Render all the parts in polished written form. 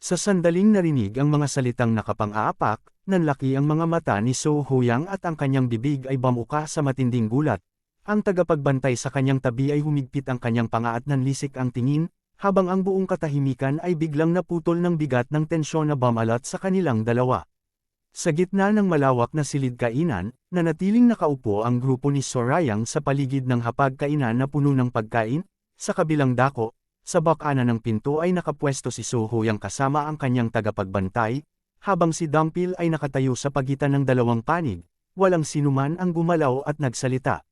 Sa sandaling narinig ang mga salitang nakapang-aapak, nanlaki ang mga mata ni So Huyang at ang kanyang bibig ay bamuka sa matinding gulat. Ang tagapagbantay sa kanyang tabi ay humigpit ang kanyang panga at nanlisik ang tingin, habang ang buong katahimikan ay biglang naputol ng bigat ng tensyon na bumalat sa kanilang dalawa. Sa gitna ng malawak na silid kainan, nanatiling nakaupo ang grupo ni Sorayang sa paligid ng hapag-kainan na puno ng pagkain. Sa kabilang dako, sa bakana ng pinto ay nakapwesto si So Huyang kasama ang kanyang tagapagbantay, habang si Dumpil ay nakatayo sa pagitan ng dalawang panig. Walang sinuman ang gumalaw at nagsalita.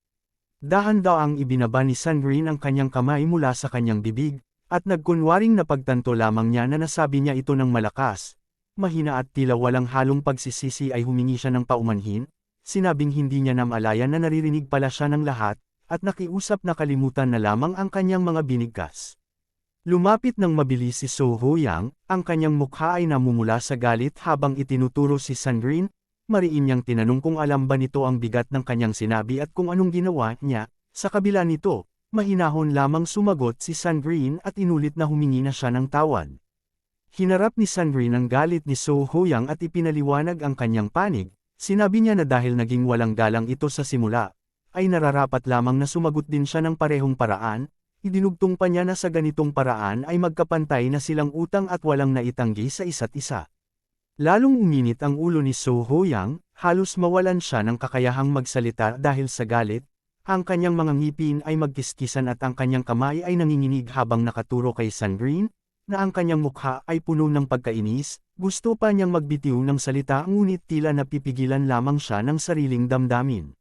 Dahan-daang ibinaba ni Sandrine ang kanyang kamay mula sa kanyang bibig, at nagkunwaring napagtanto lamang niya na nasabi niya ito ng malakas. Mahina at tila walang halong pagsisisi ay humingi siya ng paumanhin, sinabing hindi niya namalayan na naririnig pala siya ng lahat, at nakiusap na kalimutan na lamang ang kanyang mga binigkas. Lumapit ng mabilis si So Huyang, ang kanyang mukha ay namumula sa galit habang itinuturo si Sandrine. Mariin niyang tinanong kung alam ba nito ang bigat ng kanyang sinabi at kung anong ginawa niya. Sa kabila nito, mahinahon lamang sumagot si Sandrine at inulit na humingi na siya ng tawad. Hinarap ni Sandrine ang galit ni So Huyang at ipinaliwanag ang kanyang panig. Sinabi niya na dahil naging walang galang ito sa simula, ay nararapat lamang na sumagot din siya ng parehong paraan. Idinugtong pa niya na sa ganitong paraan ay magkapantay na silang utang at walang naitanggi sa isa't isa. Lalong uminit ang ulo ni So Huyang, halos mawalan siya ng kakayahang magsalita dahil sa galit. Ang kanyang mga ngipin ay magkiskisan at ang kanyang kamay ay nanginginig habang nakaturo kay Sandrine, na ang kanyang mukha ay puno ng pagkainis. Gusto pa niyang magbitiw ng salita ngunit tila napipigilan lamang siya ng sariling damdamin.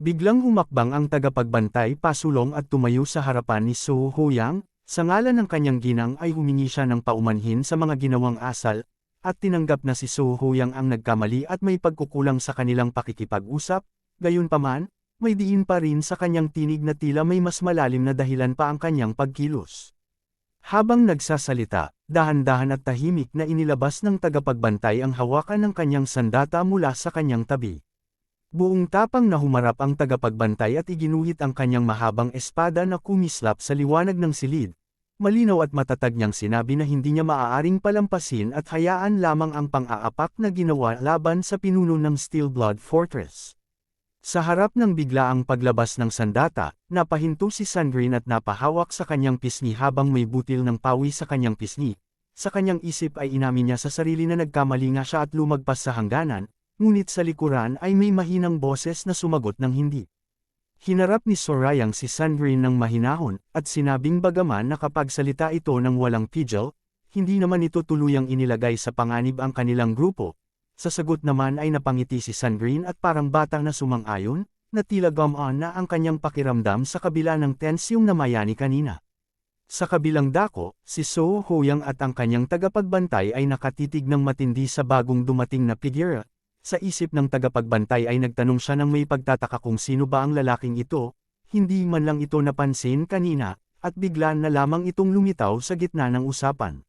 Biglang humakbang ang tagapagbantay pasulong at tumayo sa harapan ni So Huyang. Sa ngalan ng kanyang ginang ay humingi siya ng paumanhin sa mga ginawang asal, at tinanggap na si So Huyang ang nagkamali at may pagkukulang sa kanilang pakikipag-usap. Gayunpaman, may diin pa rin sa kanyang tinig na tila may mas malalim na dahilan pa ang kanyang pagkilos. Habang nagsasalita, dahan-dahan at tahimik na inilabas ng tagapagbantay ang hawakan ng kanyang sandata mula sa kanyang tabi. Buong tapang na humarap ang tagapagbantay at iginuhit ang kanyang mahabang espada na kumislap sa liwanag ng silid. Malinaw at matatag niyang sinabi na hindi niya maaaring palampasin at hayaan lamang ang pang-aapak na ginawa laban sa pinuno ng Steel Blood Fortress. Sa harap ng biglaang paglabas ng sandata, napahinto si Sandrine at napahawak sa kanyang pisngi habang may butil ng pawi sa kanyang pisngi. Sa kanyang isip ay inamin niya sa sarili na nagkamali nga siya at lumagpas sa hangganan. Ngunit sa likuran ay may mahinang boses na sumagot ng hindi. Hinarap ni Sorayang si Sandrine ng mahinahon, at sinabing bagaman nakapagsalita ito ng walang pigil, hindi naman ito tuluyang inilagay sa panganib ang kanilang grupo. Sa sagot naman ay napangiti si Sandrine at parang bata na sumang-ayon, na tila gumaan na ang kanyang pakiramdam sa kabila ng tensyong namayani kanina. Sa kabilang dako, si So Huyang at ang kanyang tagapagbantay ay nakatitig ng matindi sa bagong dumating na figura. Sa isip ng tagapagbantay ay nagtanong siya ng may pagtataka kung sino ba ang lalaking ito, hindi man lang ito napansin kanina, at bigla na lamang itong lumitaw sa gitna ng usapan.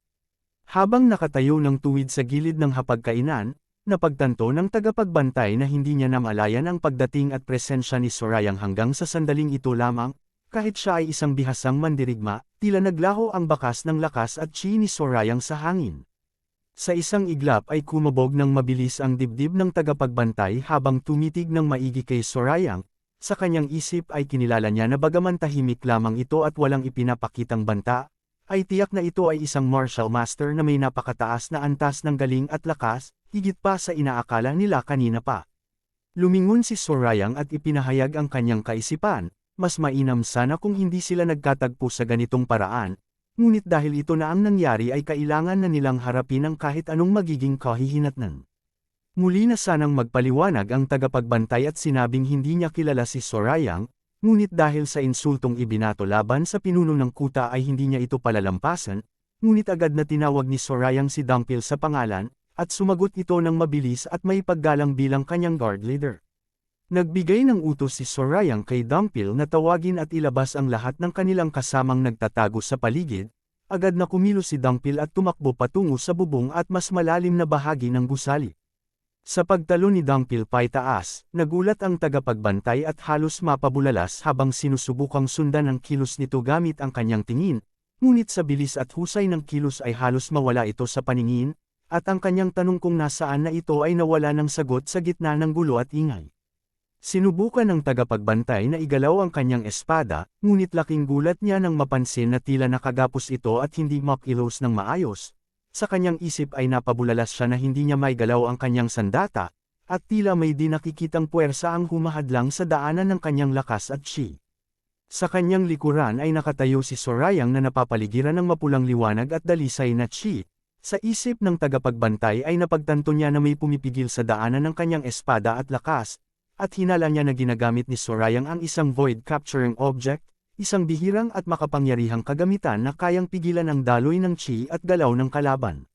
Habang nakatayo ng tuwid sa gilid ng hapagkainan, napagtanto ng tagapagbantay na hindi niya namalayan ang pagdating at presensya ni Sorayang hanggang sa sandaling ito lamang. Kahit siya ay isang bihasang mandirigma, tila naglaho ang bakas ng lakas at chi ni Sorayang sa hangin. Sa isang iglap ay kumabog ng mabilis ang dibdib ng tagapagbantay habang tumitig ng maigi kay Sorayang. Sa kanyang isip ay kinilala niya na bagaman tahimik lamang ito at walang ipinapakitang banta, ay tiyak na ito ay isang martial master na may napakataas na antas ng galing at lakas, higit pa sa inaakala nila kanina pa. Lumingon si Sorayang at ipinahayag ang kanyang kaisipan, mas mainam sana kung hindi sila nagkatagpo sa ganitong paraan. Ngunit dahil ito na ang nangyari ay kailangan na nilang harapin ang kahit anong magiging kahihinatnan. Muli na sanang magpaliwanag ang tagapagbantay at sinabing hindi niya kilala si Sorayang, ngunit dahil sa insultong ibinato laban sa pinuno ng kuta ay hindi niya ito palalampasan, ngunit agad na tinawag ni Sorayang si Dumpil sa pangalan, at sumagot ito ng mabilis at may paggalang bilang kanyang guard leader. Nagbigay ng utos si Sorayang kay Dumpil na tawagin at ilabas ang lahat ng kanilang kasamang nagtatago sa paligid. Agad na kumilos si Dumpil at tumakbo patungo sa bubong at mas malalim na bahagi ng gusali. Sa pagtalo ni Dumpil paitaas, nagulat ang tagapagbantay at halos mapabulalas habang sinusubukang sundan ang kilos nito gamit ang kanyang tingin, ngunit sa bilis at husay ng kilos ay halos mawala ito sa paningin, at ang kanyang tanong kung nasaan na ito ay nawala ng sagot sa gitna ng gulo at ingay. Sinubukan ng tagapagbantay na igalaw ang kanyang espada, ngunit laking gulat niya nang mapansin na tila nakagapos ito at hindi makilos ng maayos. Sa kanyang isip ay napabulalas siya na hindi niya maigalaw ang kanyang sandata, at tila may di nakikitang puwersa ang humahadlang sa daanan ng kanyang lakas at chi. Sa kanyang likuran ay nakatayo si Sorayang na napapaligiran ng mapulang liwanag at dalisay na chi. Sa isip ng tagapagbantay ay napagtanto niya na may pumipigil sa daanan ng kanyang espada at lakas, at hinala niya na ginagamit ni Sorayang ang isang void capturing object, isang bihirang at makapangyarihang kagamitan na kayang pigilan ang daloy ng chi at galaw ng kalaban.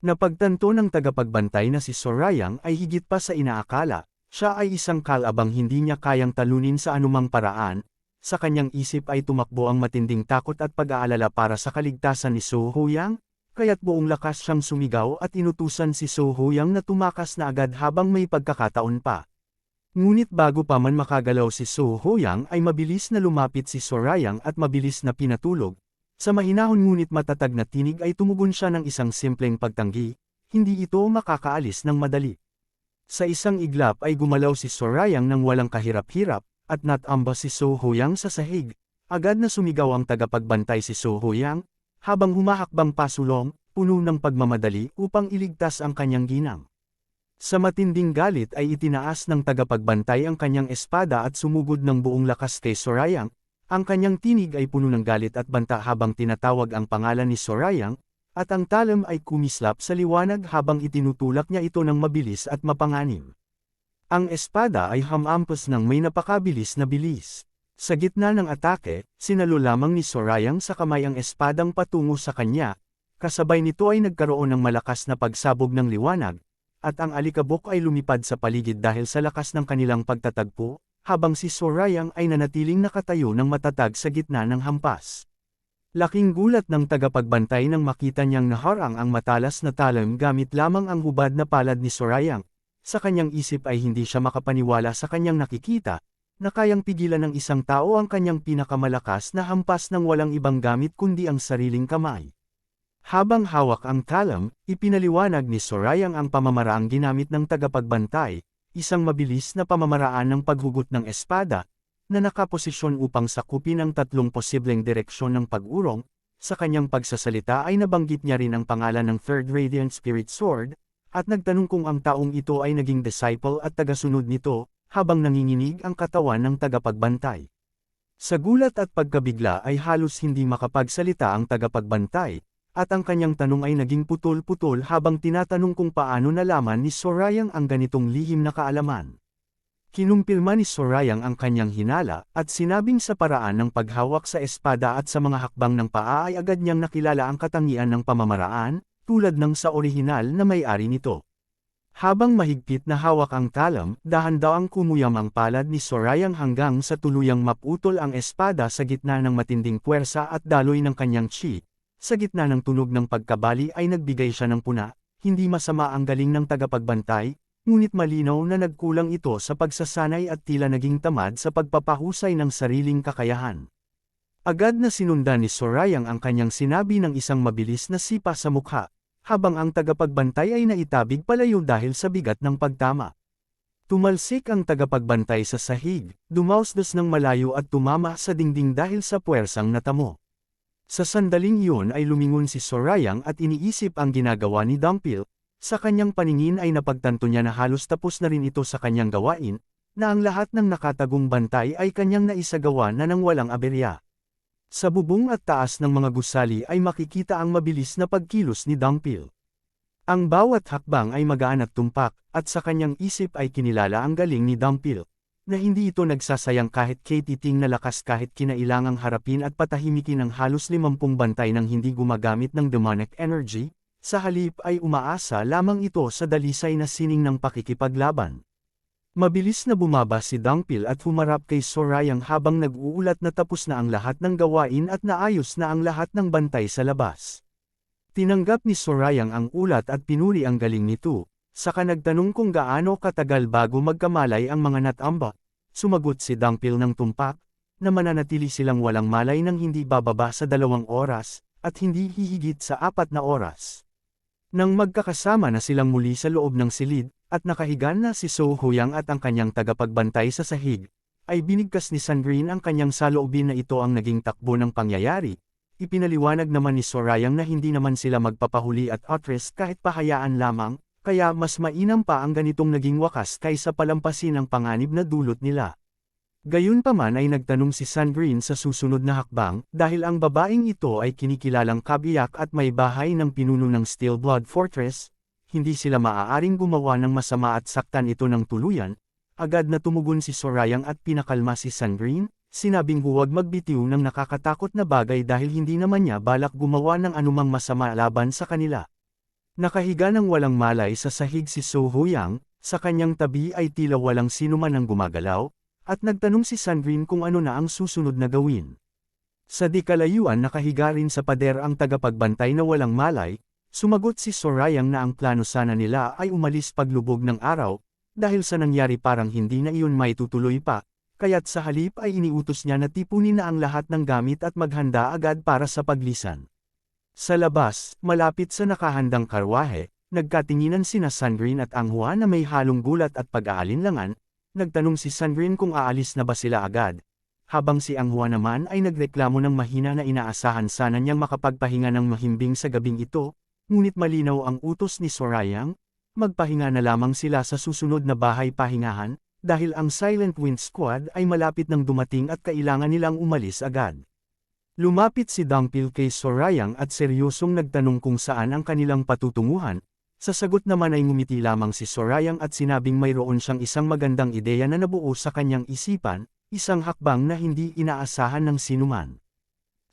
Napagtanto ng tagapagbantay na si Sorayang ay higit pa sa inaakala, siya ay isang kalabang hindi niya kayang talunin sa anumang paraan. Sa kanyang isip ay tumakbo ang matinding takot at pag-aalala para sa kaligtasan ni So Huyang, kaya't buong lakas siyang sumigaw at inutusan si So Huyang na tumakas na agad habang may pagkakataon pa. Ngunit bago pa man makagalaw si So Huyang ay mabilis na lumapit si Sorayang at mabilis na pinatulog. Sa mahinahon ngunit matatag na tinig ay tumugon siya ng isang simpleng pagtanggi, hindi ito makakaalis ng madali. Sa isang iglap ay gumalaw si Sorayang nang walang kahirap-hirap, at natamba si So Huyang sa sahig. Agad na sumigaw ang tagapagbantay si So Huyang, habang humahakbang pasulong, puno ng pagmamadali upang iligtas ang kanyang ginang. Sa matinding galit ay itinaas ng tagapagbantay ang kanyang espada at sumugod ng buong lakas kay Sorayang. Ang kanyang tinig ay puno ng galit at banta habang tinatawag ang pangalan ni Sorayang, at ang talam ay kumislap sa liwanag habang itinutulak niya ito ng mabilis at mapanganib. Ang espada ay hamampas ng may napakabilis na bilis. Sa gitna ng atake, sinalo lamang ni Sorayang sa kamay ang espadang patungo sa kanya, kasabay nito ay nagkaroon ng malakas na pagsabog ng liwanag, at ang alikabok ay lumipad sa paligid dahil sa lakas ng kanilang pagtatagpo, habang si Sorayang ay nanatiling nakatayo ng matatag sa gitna ng hampas. Laking gulat ng tagapagbantay nang makita niyang naharang ang matalas na talam gamit lamang ang hubad na palad ni Sorayang. Sa kanyang isip ay hindi siya makapaniwala sa kanyang nakikita, na kayang pigilan ng isang tao ang kanyang pinakamalakas na hampas ng walang ibang gamit kundi ang sariling kamay. Habang hawak ang talam, ipinaliwanag ni Sorayang ang pamamaraang ginamit ng tagapagbantay, isang mabilis na pamamaraan ng paghugot ng espada, na nakaposisyon upang sakupin ang tatlong posibleng direksyon ng pag-urong. Sa kanyang pagsasalita ay nabanggit niya rin ang pangalan ng Third Radiant Spirit Sword, at nagtanong kung ang taong ito ay naging disciple at tagasunod nito, habang nanginginig ang katawan ng tagapagbantay. Sa gulat at pagkabigla ay halos hindi makapagsalita ang tagapagbantay, at ang kanyang tanong ay naging putol-putol habang tinatanong kung paano nalaman ni Sorayang ang ganitong lihim na kaalaman. Kinumpirma ni Sorayang ang kanyang hinala, at sinabing sa paraan ng paghawak sa espada at sa mga hakbang ng paa ay agad niyang nakilala ang katangian ng pamamaraan, tulad ng sa orihinal na may-ari nito. Habang mahigpit na hawak ang talam, dahan-dahang kumuyam ang palad ni Sorayang hanggang sa tuluyang maputol ang espada sa gitna ng matinding puwersa at daloy ng kanyang chi. Sa gitna ng tunog ng pagkabali ay nagbigay siya ng puna, hindi masama ang galing ng tagapagbantay, ngunit malinaw na nagkulang ito sa pagsasanay at tila naging tamad sa pagpapahusay ng sariling kakayahan. Agad na sinundan ni Sorayang ang kanyang sinabi ng isang mabilis na sipa sa mukha, habang ang tagapagbantay ay naitabig palayo dahil sa bigat ng pagtama. Tumalsik ang tagapagbantay sa sahig, dumausdos ng malayo at tumama sa dingding dahil sa puwersang natamo. Sa sandaling iyon ay lumingon si Sorayang at iniisip ang ginagawa ni Dumpil. Sa kanyang paningin ay napagtanto niya na halos tapos na rin ito sa kanyang gawain, na ang lahat ng nakatagong bantay ay kanyang naisagawa na nang walang aberya. Sa bubong at taas ng mga gusali ay makikita ang mabilis na pagkilos ni Dumpil. Ang bawat hakbang ay magaan at tumpak, at sa kanyang isip ay kinilala ang galing ni Dumpil, na hindi ito nagsasayang kahit kay titing na lakas kahit kinailangang harapin at patahimikin ang halos 50 bantay nang hindi gumagamit ng demonic energy, sa halip ay umaasa lamang ito sa dalisay na sining ng pakikipaglaban. Mabilis na bumaba si Dumpil at humarap kay Sorayang habang nag-uulat na tapos na ang lahat ng gawain at naayos na ang lahat ng bantay sa labas. Tinanggap ni Sorayang ang ulat at pinuri ang galing nito, saka nagtanong kung gaano katagal bago magkamalay ang mga natamba. Sumagot si Dumpil ng tumpak, na mananatili silang walang malay ng hindi bababa sa 2 oras, at hindi hihigit sa 4 na oras. Nang magkakasama na silang muli sa loob ng silid, at nakahiga na si So Huyang at ang kanyang tagapagbantay sa sahig, ay binigkas ni Sandrine ang kanyang saloobin na ito ang naging takbo ng pangyayari. Ipinaliwanag naman ni Sorayang na hindi naman sila magpapahuli at atras kahit pahayaan lamang, kaya mas mainam pa ang ganitong naging wakas kaysa palampasin ang panganib na dulot nila. Gayunpaman ay nagtanong si Sandrine sa susunod na hakbang, dahil ang babaeng ito ay kinikilalang kabiyak at may bahay ng pinuno ng Steel Blood Fortress, hindi sila maaaring gumawa ng masama at saktan ito ng tuluyan. Agad na tumugon si Sorayang at pinakalma si Sandrine, sinabing huwag magbitiw ng nakakatakot na bagay dahil hindi naman niya balak gumawa ng anumang masama laban sa kanila. Nakahiga ng walang malay sa sahig si So Huyang, sa kanyang tabi ay tila walang sinuman ang gumagalaw, at nagtanong si Sandrine kung ano na ang susunod na gawin. Sa di kalayuan nakahiga rin sa pader ang tagapagbantay na walang malay, sumagot si Sorayang na ang plano sana nila ay umalis paglubog ng araw, dahil sa nangyari parang hindi na iyon may tutuloy pa, kaya't sa halip ay iniutos niya na tipunin na ang lahat ng gamit at maghanda agad para sa paglisan. Sa labas, malapit sa nakahandang karwahe, nagkatinginan sina Sandrine at Anghua na may halong gulat at pag-aalinlangan. Nagtanong si Sandrine kung aalis na ba sila agad, habang si Anghua naman ay nagreklamo ng mahina na inaasahan sana niyang makapagpahinga ng mahimbing sa gabing ito, ngunit malinaw ang utos ni Sorayang, magpahinga na lamang sila sa susunod na bahay pahingahan, dahil ang Silent Wind Squad ay malapit nang dumating at kailangan nilang umalis agad. Lumapit si Dangpil kay Sorayang at seryosong nagtanong kung saan ang kanilang patutunguhan. Sa sagot naman ay ngumiti lamang si Sorayang at sinabing mayroon siyang isang magandang ideya na nabuo sa kanyang isipan, isang hakbang na hindi inaasahan ng sinuman.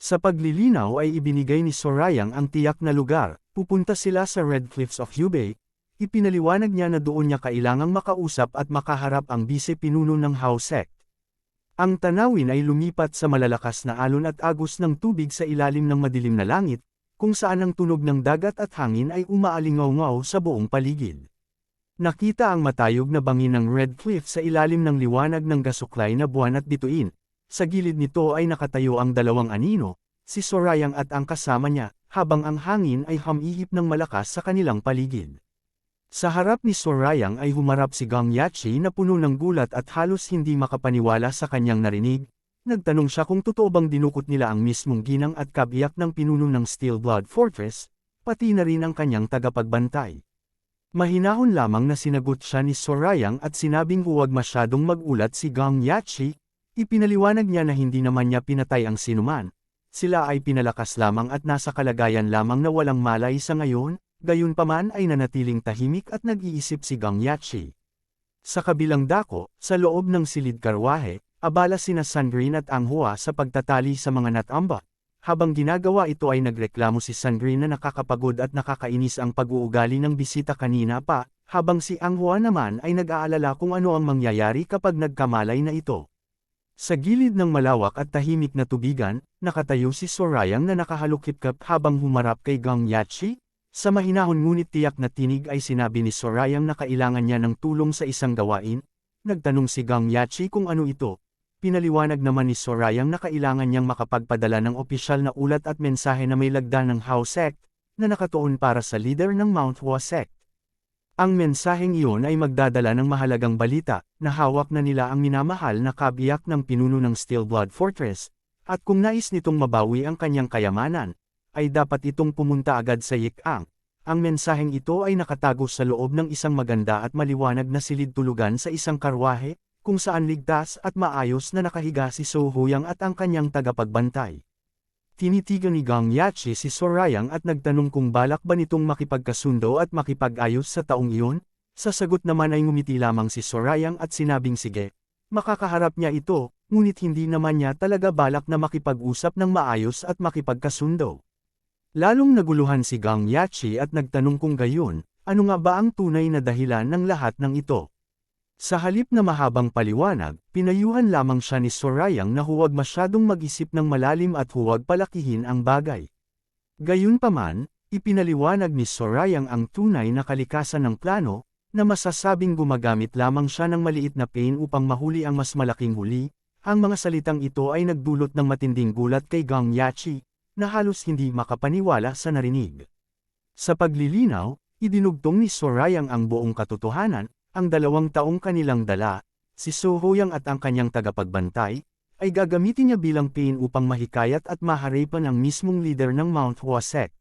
Sa paglilinaw ay ibinigay ni Sorayang ang tiyak na lugar, pupunta sila sa Red Cliffs of Hubei. Ipinaliwanag niya na doon niya kailangang makausap at makaharap ang bise-pinuno ng Hao Sect. Ang tanawin ay lumipat sa malalakas na alon at agos ng tubig sa ilalim ng madilim na langit, kung saan ang tunog ng dagat at hangin ay umaalingaw-ngaw sa buong paligid. Nakita ang matayog na bangin ng Red Cliff sa ilalim ng liwanag ng gasuklay na buwan at bituin. Sa gilid nito ay nakatayo ang 2 anino, si Sorayang at ang kasama niya, habang ang hangin ay humihip ng malakas sa kanilang paligid. Sa harap ni Sorayang ay humarap si Gang Yachi na puno ng gulat at halos hindi makapaniwala sa kanyang narinig. Nagtanong siya kung totoo bang dinukot nila ang mismong ginang at kabiyak ng pinuno ng Steel Blood Fortress, pati na rin ang kanyang tagapagbantay. Mahinahon lamang na sinagot siya ni Sorayang at sinabing huwag masyadong magulat si Gang Yachi, ipinaliwanag niya na hindi naman niya pinatay ang sinuman. Sila ay pinalakas lamang at nasa kalagayan lamang na walang malay sa ngayon, gayunpaman ay nanatiling tahimik at nag-iisip si Gang Yachi. Sa kabilang dako, sa loob ng silid karwahe, abala sina Sandrine at Anghua sa pagtatali sa mga natamba. Habang ginagawa ito ay nagreklamo si Sandrine na nakakapagod at nakakainis ang pag-uugali ng bisita kanina pa, habang si Anghua naman ay nag-aalala kung ano ang mangyayari kapag nagkamalay na ito. Sa gilid ng malawak at tahimik na tubigan, nakatayo si Sorayang na nakahalukip-kap habang humarap kay Gang Yachi. Sa mahinahon ngunit tiyak na tinig ay sinabi ni Sorayang na kailangan niya ng tulong sa isang gawain. Nagtanong si Gang Yachi kung ano ito. Pinaliwanag naman ni Sorayang na kailangan niyang makapagpadala ng opisyal na ulat at mensahe na may lagda ng Hao Sect, na nakatuon para sa leader ng Mount Hua Sect. Ang mensaheng iyon ay magdadala ng mahalagang balita, na hawak na nila ang minamahal na kabiyak ng pinuno ng Steel Blood Fortress, at kung nais nitong mabawi ang kanyang kayamanan, ay dapat itong pumunta agad sa Yikang. Ang mensaheng ito ay nakatago sa loob ng isang maganda at maliwanag na silid tulugan sa isang karwahe, kung saan ligtas at maayos na nakahiga si So Huyang at ang kanyang tagapagbantay. Tinitigan ni Gang Yachi si Sorayang at nagtanong kung balak ba nitong makipagkasundo at makipag-ayos sa taong iyon. Sa sagot naman ay ngumiti lamang si Sorayang at sinabing sige, makakaharap niya ito, ngunit hindi naman niya talaga balak na makipag-usap ng maayos at makipagkasundo. Lalong naguluhan si Gang Yachi at nagtanong kung gayon, ano nga ba ang tunay na dahilan ng lahat ng ito. Sa halip na mahabang paliwanag, pinayuhan lamang siya ni Sorayang na huwag masyadong mag-isip ng malalim at huwag palakihin ang bagay. Gayunpaman, ipinaliwanag ni Sorayang ang tunay na kalikasan ng plano, na masasabing gumagamit lamang siya ng maliit na pain upang mahuli ang mas malaking huli, Ang mga salitang ito ay nagdulot ng matinding gulat kay Gong Yachi, na halos hindi makapaniwala sa narinig. Sa paglilinaw, idinugtong ni Sorayang ang buong katotohanan, ang 2 taong kanilang dala, si So Hoyang at ang kanyang tagapagbantay, ay gagamitin niya bilang pain upang mahikayat at maharipan ang mismong leader ng Mount Hua sect.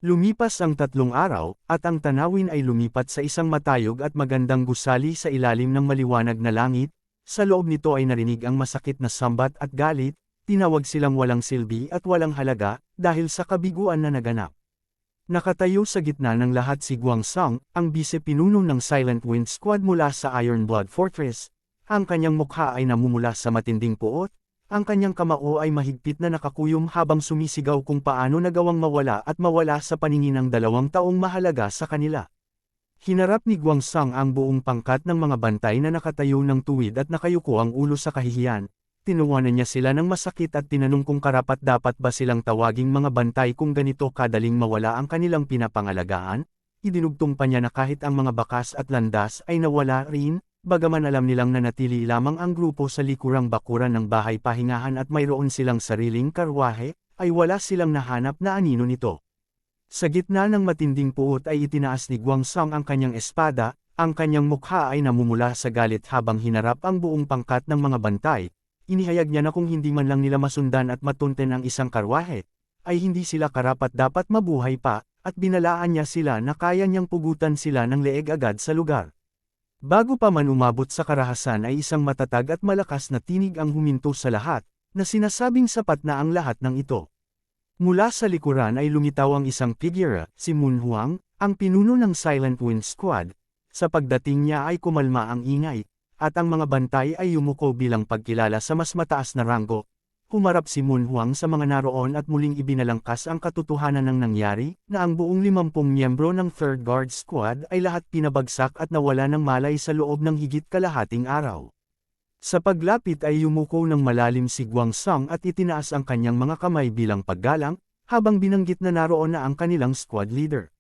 Lumipas ang 3 araw, at ang tanawin ay lumipat sa isang matayog at magandang gusali sa ilalim ng maliwanag na langit. Sa loob nito ay narinig ang masakit na sambat at galit, tinawag silang walang silbi at walang halaga, dahil sa kabiguan na naganap. Nakatayo sa gitna ng lahat si Guangsang, ang vice-pinuno ng Silent Wind Squad mula sa Iron Blood Fortress. Ang kanyang mukha ay namumula sa matinding puot, ang kanyang kamao ay mahigpit na nakakuyom habang sumisigaw kung paano nagawang mawala at mawala sa paningin ng 2 taong mahalaga sa kanila. Hinarap ni Guangsang ang buong pangkat ng mga bantay na nakatayo ng tuwid at nakayuko ang ulo sa kahihiyan. Tinuwanan niya sila ng masakit at tinanong kung karapat-dapat ba silang tawaging mga bantay kung ganito kadaling mawala ang kanilang pinapangalagaan. Idinugtong pa niya na kahit ang mga bakas at landas ay nawala rin, bagaman alam nilang nanatili lamang ang grupo sa likurang bakuran ng bahay pahingahan at mayroon silang sariling karwahe, ay wala silang nahanap na anino nito. Sa gitna ng matinding puot ay itinaas ni Guangsang ang kanyang espada, ang kanyang mukha ay namumula sa galit habang hinarap ang buong pangkat ng mga bantay. Inihayag niya na kung hindi man lang nila masundan at matunten ang isang karwahe, ay hindi sila karapat-dapat mabuhay pa, at binalaan niya sila na kaya niyang pugutan sila ng leeg agad sa lugar. Bago pa man umabot sa karahasan ay isang matatag at malakas na tinig ang huminto sa lahat, na sinasabing sapat na ang lahat ng ito. Mula sa likuran ay lumitaw ang isang figura, si Moon Huang, ang pinuno ng Silent Wind Squad. Sa pagdating niya ay kumalma ang ingay, at ang mga bantay ay yumuko bilang pagkilala sa mas mataas na ranggo. Humarap si Moon Huang sa mga naroon at muling ibinalangkas ang katotohanan ng nangyari, na ang buong 50 miyembro ng 3rd Guard Squad ay lahat pinabagsak at nawala ng malay sa loob ng higit kalahating araw. Sa paglapit ay yumuko ng malalim si Guangsang at itinaas ang kanyang mga kamay bilang paggalang, habang binanggit na naroon na ang kanilang squad leader.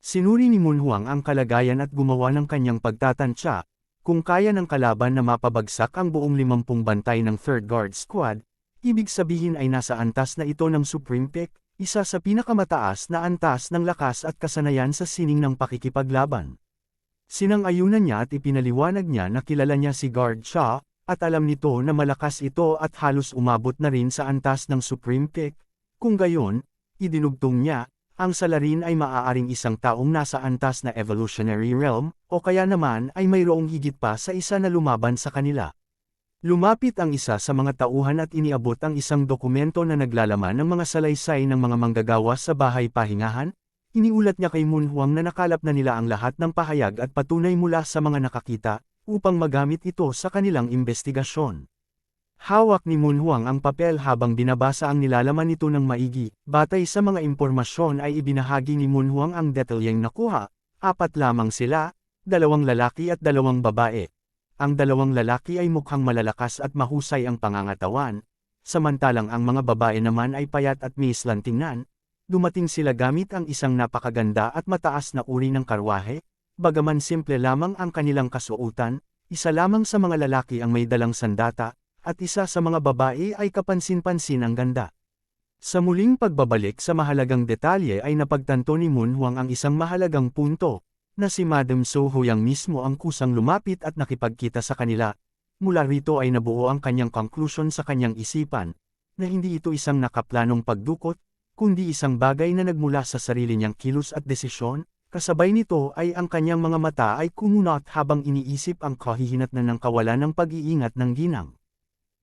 Sinuri ni Moon Huang ang kalagayan at gumawa ng kanyang pagtatansya, kung kaya ng kalaban na mapabagsak ang buong 50 bantay ng 3rd Guard Squad, ibig sabihin ay nasa antas na ito ng Supreme Peak, isa sa pinakamataas na antas ng lakas at kasanayan sa sining ng pakikipaglaban. Sinang-ayunan niya at ipinaliwanag niya na kilala niya si Guard Shaw, at alam nito na malakas ito at halos umabot na rin sa antas ng Supreme Peak. Kung gayon, idinugtong niya, ang salarin ay maaaring isang taong nasa antas na evolutionary realm, o kaya naman ay mayroong higit pa sa isa na lumaban sa kanila. Lumapit ang isa sa mga tauhan at iniabot ang isang dokumento na naglalaman ng mga salaysay ng mga manggagawa sa bahay pahingahan. Iniulat niya kay Moon Huang na nakalap na nila ang lahat ng pahayag at patunay mula sa mga nakakita, upang magamit ito sa kanilang investigasyon. Hawak ni Moon Huang ang papel habang binabasa ang nilalaman nito ng maigi. Batay sa mga impormasyon ay ibinahagi ni Moon Huang ang detalyeng nakuha. 4 lamang sila, 2 lalaki at 2 babae. Ang 2 lalaki ay mukhang malalakas at mahusay ang pangangatawan, samantalang ang mga babae naman ay payat at miislang tingnan. Dumating sila gamit ang isang napakaganda at mataas na uri ng karwahe, bagaman simple lamang ang kanilang kasuotan, isa lamang sa mga lalaki ang may dalang sandata, at isa sa mga babae ay kapansin-pansin ang ganda. Sa muling pagbabalik sa mahalagang detalye ay napagtanto ni Moon Huang ang isang mahalagang punto, na si Madam So Hoyang mismo ang kusang lumapit at nakipagkita sa kanila. Mula rito ay nabuo ang kanyang conclusion sa kanyang isipan, na hindi ito isang nakaplanong pagdukot, kundi isang bagay na nagmula sa sarili niyang kilos at desisyon. Kasabay nito ay ang kanyang mga mata ay kumunot habang iniisip ang kahihinatnan ng kawalan ng pag-iingat ng ginang.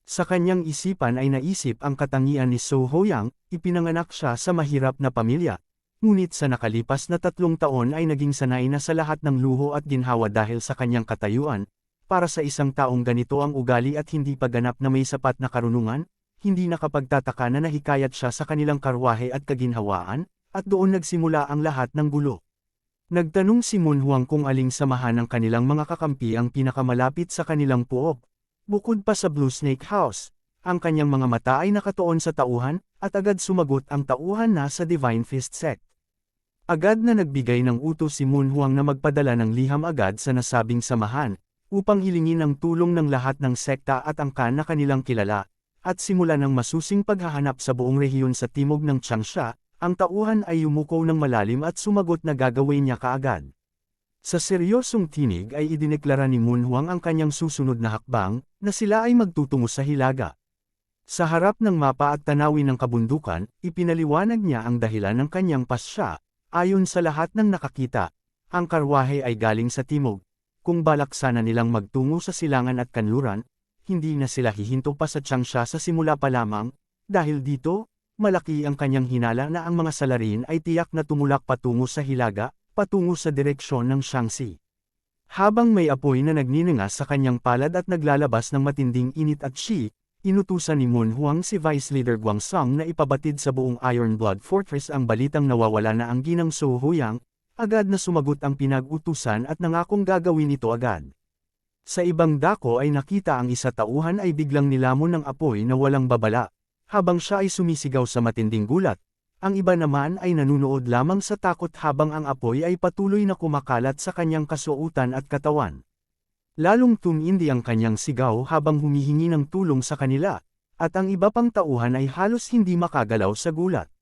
Sa kanyang isipan ay naisip ang katangian ni So Hoyang, ipinanganak siya sa mahirap na pamilya. Ngunit sa nakalipas na 3 taon ay naging sanay na sa lahat ng luho at ginhawa dahil sa kanyang katayuan. Para sa isang taong ganito ang ugali at hindi paganap na may sapat na karunungan, hindi nakapagtataka na nahikayat siya sa kanilang karwahe at kaginhawaan, at doon nagsimula ang lahat ng gulo. Nagtanong si Moon Huang kung aling samahan ng kanilang mga kakampi ang pinakamalapit sa kanilang puok. Bukod pa sa Blue Snake House, ang kanyang mga mata ay nakatuon sa tauhan, at agad sumagot ang tauhan na sa Divine Fist Sect. Agad na nagbigay ng utos si Moon Huang na magpadala ng liham agad sa nasabing samahan, upang hilingin ang tulong ng lahat ng sekta at angkan na kanilang kilala, at simula ng masusing paghahanap sa buong rehiyon sa timog ng Changsha, ang tauhan ay yumuko ng malalim at sumagot na gagawin niya kaagad. Sa seryosong tinig ay idineklara ni Munhuang ang kanyang susunod na hakbang, na sila ay magtutungo sa Hilaga. Sa harap ng mapa at tanawin ng kabundukan, ipinaliwanag niya ang dahilan ng kanyang pasya. Ayon sa lahat ng nakakita, ang karwahe ay galing sa timog. Kung balak sana nilang magtungo sa silangan at kanluran, hindi na sila hihinto pa sa Changsha sa simula pa lamang, dahil dito, malaki ang kanyang hinala na ang mga salarin ay tiyak na tumulak patungo sa Hilaga, patungo sa direksyon ng Shaanxi. Habang may apoy na nagniningas sa kanyang palad at naglalabas ng matinding init at shi, inutusan ni Munhuang si Vice Leader Guangsang na ipabatid sa buong Iron Blood Fortress ang balitang nawawala na ang ginang Su Huyang. Agad na sumagot ang pinag-utusan at nangakong gagawin ito agad. Sa ibang dako ay nakita ang isa tauhan ay biglang nilamon ng apoy na walang babala, habang siya ay sumisigaw sa matinding gulat. Ang iba naman ay nanunood lamang sa takot habang ang apoy ay patuloy na kumakalat sa kanyang kasuotan at katawan. Lalong tumindi ang kanyang sigaw habang humihingi ng tulong sa kanila, at ang iba pang tauhan ay halos hindi makagalaw sa gulat.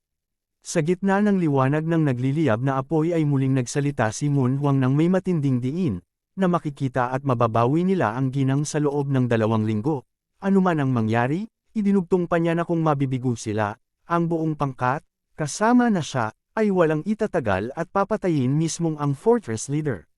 Sa gitna ng liwanag ng nagliliyab na apoy ay muling nagsalita si Munhuang ng may matinding diin, na makikita at mababawi nila ang ginang sa loob ng 2 linggo. Anuman ang mangyari, idinugtong pa niya na kung mabibigo sila, ang buong pangkat, kasama na siya, ay walang itatagal at papatayin mismong ang fortress leader.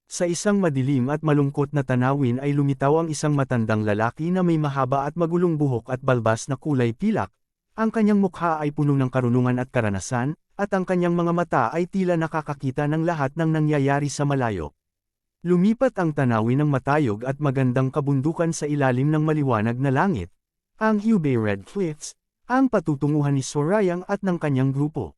Sa isang madilim at malungkot na tanawin ay lumitaw ang isang matandang lalaki na may mahaba at magulong buhok at balbas na kulay pilak. Ang kanyang mukha ay puno ng karunungan at karanasan, at ang kanyang mga mata ay tila nakakakita ng lahat ng nangyayari sa malayo. Lumipat ang tanawin ng matayog at magandang kabundukan sa ilalim ng maliwanag na langit. Ang Hubei Red Cliffs, ang patutunguhan ni Sorayang at ng kanyang grupo.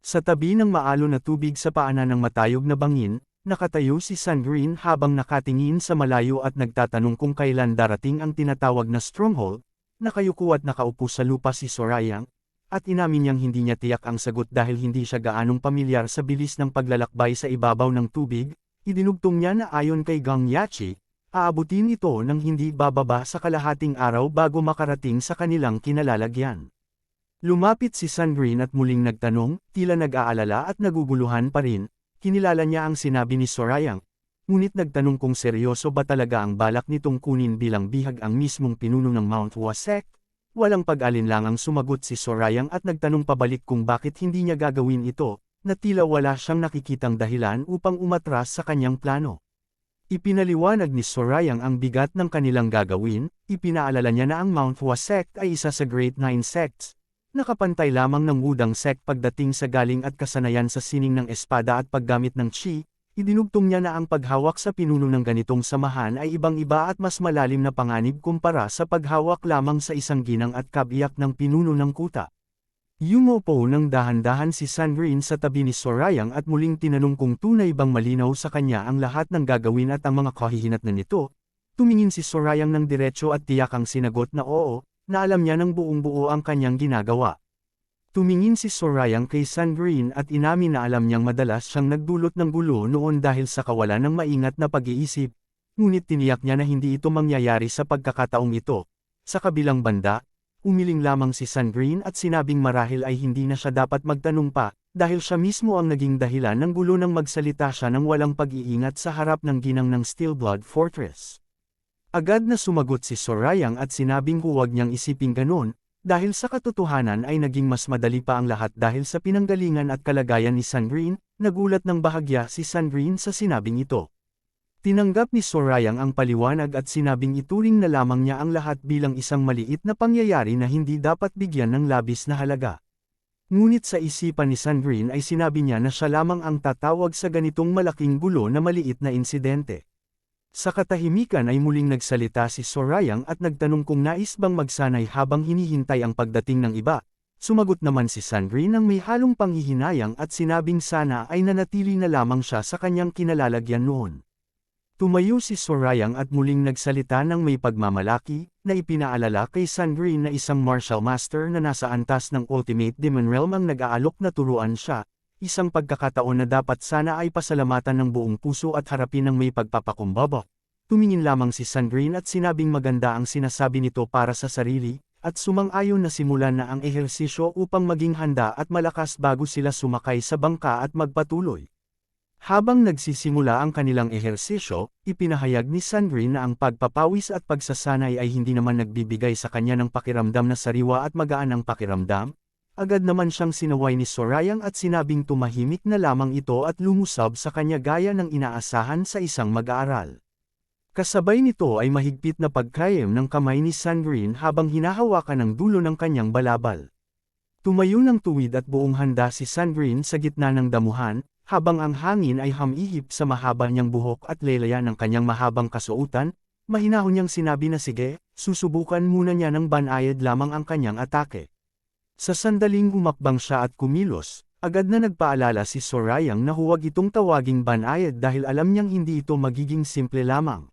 Sa tabi ng maalo na tubig sa paanan ng matayog na bangin, nakatayo si Sandrine habang nakatingin sa malayo at nagtatanong kung kailan darating ang tinatawag na stronghold. Nakayuko at nakaupo sa lupa si Sorayang, at inamin niyang hindi niya tiyak ang sagot dahil hindi siya gaanong pamilyar sa bilis ng paglalakbay sa ibabaw ng tubig. Idinugtong niya na ayon kay Gang Yachi, aabutin ito ng hindi bababa sa kalahating araw bago makarating sa kanilang kinalalagyan. Lumapit si Sandrine at muling nagtanong, tila nag-aalala at naguguluhan pa rin. Kinilala niya ang sinabi ni Sorayang, ngunit nagtanong kung seryoso ba talaga ang balak nitong kunin bilang bihag ang mismong pinuno ng Mount Hua Sect. Walang pag-alinlangang sumagot si Sorayang at nagtanong pabalik kung bakit hindi niya gagawin ito, na tila wala siyang nakikitang dahilan upang umatras sa kanyang plano. Ipinaliwanag ni Sorayang ang bigat ng kanilang gagawin, ipinaalala niya na ang Mount Hua Sect ay isa sa Great Nine Sects. Nakapantay lamang ng Wudang Sect pagdating sa galing at kasanayan sa sining ng espada at paggamit ng chi. Idinugtong niya na ang paghawak sa pinuno ng ganitong samahan ay ibang-iba at mas malalim na panganib kumpara sa paghawak lamang sa isang ginang at kabiyak ng pinuno ng kuta. Yumupo ng dahan-dahan si Sandrine sa tabi ni Sorayang at muling tinanong kung tunay bang malinaw sa kanya ang lahat ng gagawin at ang mga kahihinatnan nito. Tumingin si Sorayang ng diretso at tiyak ang sinagot na oo, na alam niya ng buong-buo ang kanyang ginagawa. Tumingin si Sorayang kay Sandrine at inamin na alam niyang madalas siyang nagdulot ng gulo noon dahil sa kawalan ng maingat na pag-iisip, ngunit tiniyak niya na hindi ito mangyayari sa pagkakataong ito. Sa kabilang banda, umiling lamang si Sandrine at sinabing marahil ay hindi na siya dapat magtanong pa, dahil siya mismo ang naging dahilan ng gulo nang magsalita siya ng walang pag-iingat sa harap ng ginang ng Steel Blood Fortress. Agad na sumagot si Sorayang at sinabing huwag niyang isiping ganon, dahil sa katotohanan ay naging mas madali pa ang lahat dahil sa pinanggalingan at kalagayan ni Sandrine. Nagulat ng bahagya si Sandrine sa sinabing ito. Tinanggap ni Sorayang ang paliwanag at sinabing ituring na lamang niya ang lahat bilang isang maliit na pangyayari na hindi dapat bigyan ng labis na halaga. Ngunit sa isipan ni Sandrine ay sinabi niya na siya lamang ang tatawag sa ganitong malaking gulo na maliit na insidente. Sa katahimikan ay muling nagsalita si Sorayang at nagtanong kung nais bang magsanay habang hinihintay ang pagdating ng iba. Sumagot naman si Sandrine ng may halong panghihinayang at sinabing sana ay nanatili na lamang siya sa kanyang kinalalagyan noon. Tumayo si Sorayang at muling nagsalita ng may pagmamalaki, na ipinaalala kay Sandrine na isang martial master na nasa antas ng Ultimate Demon Realm ang nag-aalok na turuan siya, isang pagkakataon na dapat sana ay pasalamatan ng buong puso at harapin ng may pagpapakumbaba. tumingin lamang si Sandrine at sinabing maganda ang sinasabi nito para sa sarili, at sumang-ayon na simulan na ang ehersisyo upang maging handa at malakas bago sila sumakay sa bangka at magpatuloy. Habang nagsisimula ang kanilang ehersisyo, ipinahayag ni Sandrine na ang pagpapawis at pagsasanay ay hindi naman nagbibigay sa kanya ng pakiramdam na sariwa at magaan ang pakiramdam. Agad naman siyang sinaway ni Sorayang at sinabing tumahimik na lamang ito at lumusab sa kanya gaya ng inaasahan sa isang mag-aaral. Kasabay nito ay mahigpit na pagkayem ng kamay ni Sandrine habang hinahawakan ang dulo ng kanyang balabal. Tumayo ng tuwid at buong handa si Sandrine sa gitna ng damuhan, habang ang hangin ay hamihip sa mahaba niyang buhok at lelayan ng kanyang mahabang kasuotan, mahinahon niyang sinabi na sige, susubukan muna niya ng banayad lamang ang kanyang atake. Sa sandaling humakbang siya at kumilos, agad na nagpaalala si Sorayang na huwag itong tawaging banayad dahil alam niyang hindi ito magiging simple lamang.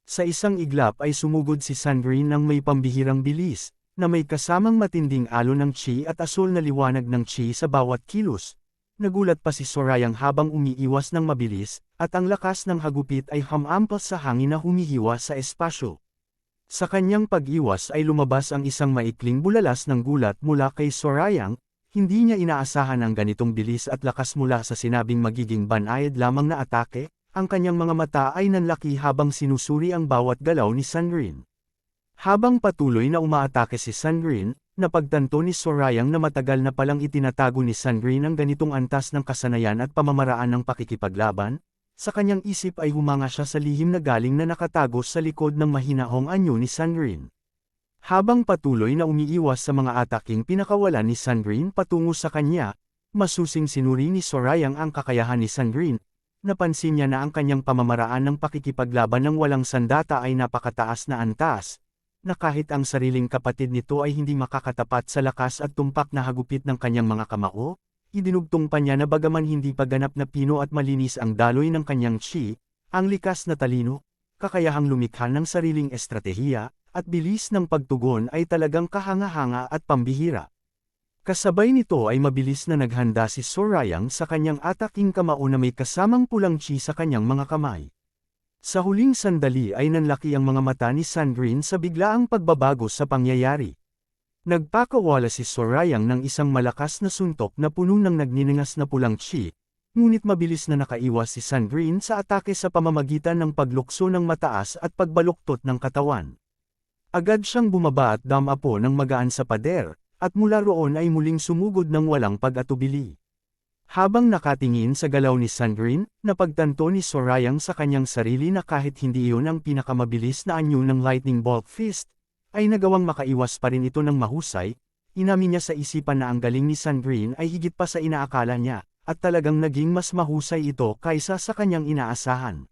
Sa isang iglap ay sumugod si Sandrine ng may pambihirang bilis, na may kasamang matinding alon ng chi at asul na liwanag ng chi sa bawat kilos. Nagulat pa si Sorayang habang umiiwas ng mabilis, at ang lakas ng hagupit ay hamampas sa hangin na humihiwa sa espasyo. Sa kanyang pag-iwas ay lumabas ang isang maikling bulalas ng gulat mula kay Sorayang, hindi niya inaasahan ang ganitong bilis at lakas mula sa sinabing magiging banayad lamang na atake. Ang kanyang mga mata ay nanlaki habang sinusuri ang bawat galaw ni Sandrine. Habang patuloy na umaatake si Sandrine, napagtanto ni Sorayang na matagal na palang itinatago ni Sandrine ang ganitong antas ng kasanayan at pamamaraan ng pakikipaglaban. Sa kanyang isip ay humanga siya sa lihim na galing na nakatagos sa likod ng mahinahong anyo ni Sandrine. Habang patuloy na umiiwas sa mga ataking pinakawalan ni Sandrine patungo sa kanya, masusing sinuri ni Sorayang ang kakayahan ni Sandrine. Napansin niya na ang kanyang pamamaraan ng pakikipaglaban ng walang sandata ay napakataas na antas, na kahit ang sariling kapatid nito ay hindi makakatapat sa lakas at tumpak na hagupit ng kanyang mga kamao, idinugtong pa niya na bagaman hindi pa ganap na pino at malinis ang daloy ng kanyang chi, ang likas na talino, kakayahang lumikha ng sariling estratehiya, at bilis ng pagtugon ay talagang kahanga-hanga at pambihira. Kasabay nito ay mabilis na naghanda si Sorayang sa kanyang ataking kamao na may kasamang pulang chi sa kanyang mga kamay. Sa huling sandali ay nanlaki ang mga mata ni Sandrine sa biglaang pagbabago sa pangyayari. Nagpakawala si Sorayang ng isang malakas na suntok na puno ng nagniningas na pulang chi, ngunit mabilis na nakaiwas si Sandrine sa atake sa pamamagitan ng paglukso ng mataas at pagbaluktot ng katawan. Agad siyang bumaba at damapo ng magaan sa pader, at mula roon ay muling sumugod ng walang pag-atubili. Habang nakatingin sa galaw ni Sandrine, napagtanto ni Sorayang sa kanyang sarili na kahit hindi iyon ang pinakamabilis na anyo ng Lightning Bolt Fist, ay nagawang makaiwas pa rin ito ng mahusay. Inamin niya sa isipan na ang galing ni Sandrine ay higit pa sa inaakala niya, at talagang naging mas mahusay ito kaysa sa kanyang inaasahan.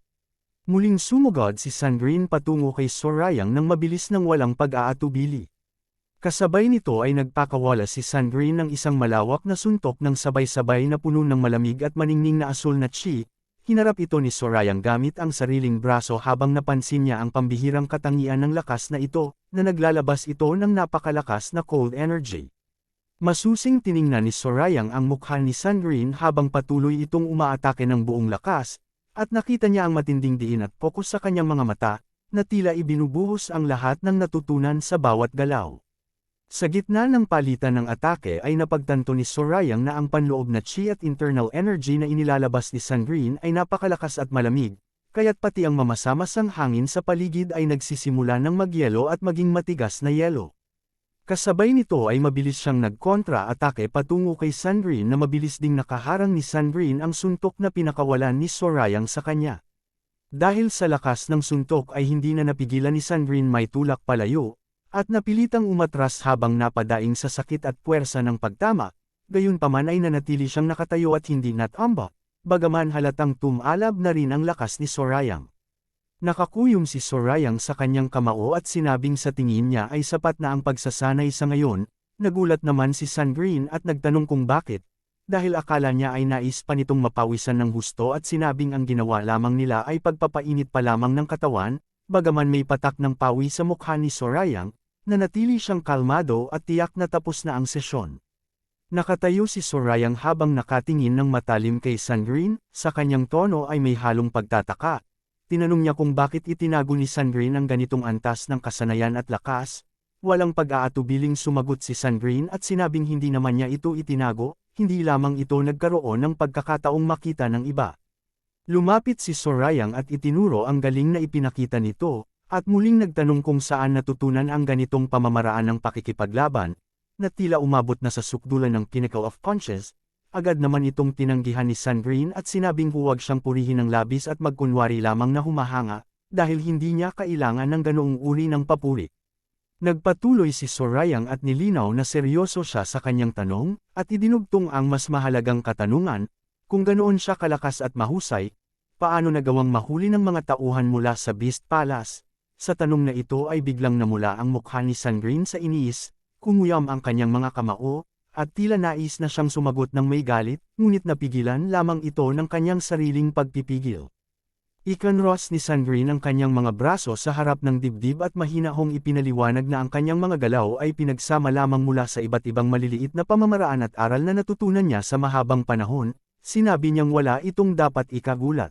Muling sumugod si Sandrine patungo kay Sorayang ng mabilis ng walang pag-aatubili. Kasabay nito ay nagpakawala si Sandrine ng isang malawak na suntok ng sabay-sabay na puno ng malamig at maningning na asul na chi. Hinarap ito ni Sorayang gamit ang sariling braso habang napansin niya ang pambihirang katangian ng lakas na ito, na naglalabas ito ng napakalakas na cold energy. Masusing tiningnan ni Sorayang ang mukha ni Sandrine habang patuloy itong umaatake ng buong lakas, at nakita niya ang matinding diin at pokus sa kanyang mga mata, na tila ibinubuhos ang lahat ng natutunan sa bawat galaw. Sa gitna ng palitan ng atake ay napagtanto ni Sorayang na ang panloob na chi at internal energy na inilalabas ni Sandrine ay napakalakas at malamig, kaya't pati ang mamasamasang hangin sa paligid ay nagsisimula ng magyelo at maging matigas na yelo. Kasabay nito ay mabilis siyang nagkontra-atake patungo kay Sandrine na mabilis ding nakaharang ni Sandrine ang suntok na pinakawalan ni Sorayang sa kanya. Dahil sa lakas ng suntok ay hindi na napigilan ni Sandrine may tulak palayo, at napilitang umatras habang napadaing sa sakit at puwersa ng pagtama, gayunpaman ay nanatili siyang nakatayo at hindi natamba, bagaman halatang tumalab na rin ang lakas ni Sorayang. Nakakuyom si Sorayang sa kanyang kamao at sinabing sa tingin niya ay sapat na ang pagsasanay sa ngayon. Nagulat naman si Sandrine at nagtanong kung bakit, dahil akala niya ay nais pa nitong mapawisan ng husto at sinabing ang ginawa lamang nila ay pagpapainit pa lamang ng katawan, bagaman may patak ng pawi sa mukha ni Sorayang, nanatili siyang kalmado at tiyak na tapos na ang sesyon. Nakatayo si Sorayang habang nakatingin ng matalim kay Sandrine, sa kanyang tono ay may halong pagtataka. tinanong niya kung bakit itinago ni Sandrine ang ganitong antas ng kasanayan at lakas. Walang pag-aatubiling sumagot si Sandrine at sinabing hindi naman niya ito itinago, hindi lamang ito nagkaroon ng pagkakataong makita ng iba. Lumapit si Sorayang at itinuro ang galing na ipinakita nito, at muling nagtanong kung saan natutunan ang ganitong pamamaraan ng pakikipaglaban, na tila umabot na sa sukdulan ng pinnacle of punches. Agad naman itong tinanggihan ni Sandrine at sinabing huwag siyang purihin ng labis at magkunwari lamang na humahanga, dahil hindi niya kailangan ng ganoong uri ng papuri. Nagpatuloy si Sorayang at nilinaw na seryoso siya sa kanyang tanong, at idinugtong ang mas mahalagang katanungan, kung ganoon siya kalakas at mahusay, paano nagawang mahuli ng mga tauhan mula sa Beast Palace? Sa tanong na ito ay biglang namula ang mukha ni Sandrine sa iniis, kumuyam ang kanyang mga kamao, at tila nais na siyang sumagot ng may galit, ngunit napigilan lamang ito ng kanyang sariling pagpipigil. Ikinross ni Sandrine ang kanyang mga braso sa harap ng dibdib at mahinahong ipinaliwanag na ang kanyang mga galaw ay pinagsama lamang mula sa iba't ibang maliliit na pamamaraan at aral na natutunan niya sa mahabang panahon. Sinabi niyang wala itong dapat ikagulat.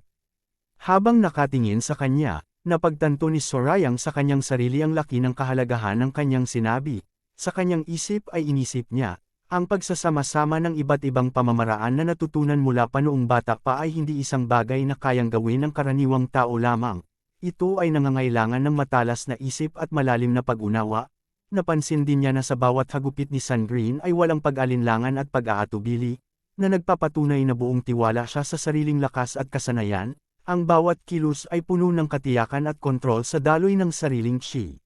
Habang nakatingin sa kanya, napagtanto ni Sorayang sa kanyang sarili ang laki ng kahalagahan ng kanyang sinabi. Sa kanyang isip ay inisip niya, ang pagsasama-sama ng iba't ibang pamamaraan na natutunan mula pa noong bata pa ay hindi isang bagay na kayang gawin ng karaniwang tao lamang. Ito ay nangangailangan ng matalas na isip at malalim na pag-unawa. Napansin din niya na sa bawat hagupit ni Sandrine ay walang pag-alinlangan at pag-aatubili, na nagpapatunay na buong tiwala siya sa sariling lakas at kasanayan. Ang bawat kilos ay puno ng katiyakan at kontrol sa daloy ng sariling chi.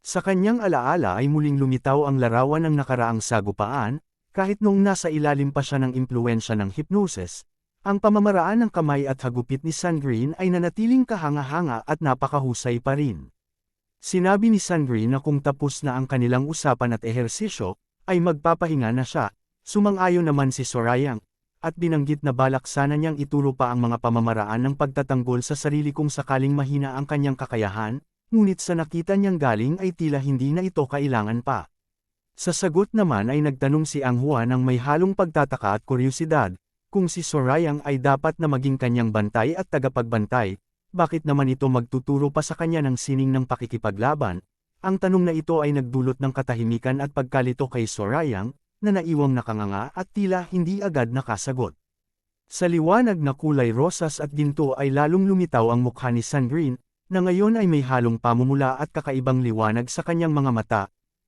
Sa kanyang alaala ay muling lumitaw ang larawan ng nakaraang sagupaan, kahit noong nasa ilalim pa siya ng impluwensya ng hypnosis. Ang pamamaraan ng kamay at hagupit ni Sandrine ay nanatiling kahanga-hanga at napakahusay pa rin. Sinabi ni Sandrine na kung tapos na ang kanilang usapan at ehersisyo, ay magpapahinga na siya. Sumang-ayon naman si Sorayang, at binanggit na balak sana niyang ituro pa ang mga pamamaraan ng pagtatanggol sa sarili kung sakaling mahina ang kanyang kakayahan, ngunit sa nakita niyang galing ay tila hindi na ito kailangan pa. Sa sagot naman ay nagtanong si Anghua ng may halong pagtataka at kuryosidad, kung si Sorayang ay dapat na maging kanyang bantay at tagapagbantay, bakit naman ito magtuturo pa sa kanya ng sining ng pakikipaglaban? Ang tanong na ito ay nagdulot ng katahimikan at pagkalito kay Sorayang, na naiwang nakanganga at tila hindi agad nakasagot. Sa liwanag na kulay rosas at ginto ay lalong lumitaw ang mukha ni Sandrine, na ngayon ay may halong pamumula at kakaibang liwanag sa kanyang mga mata.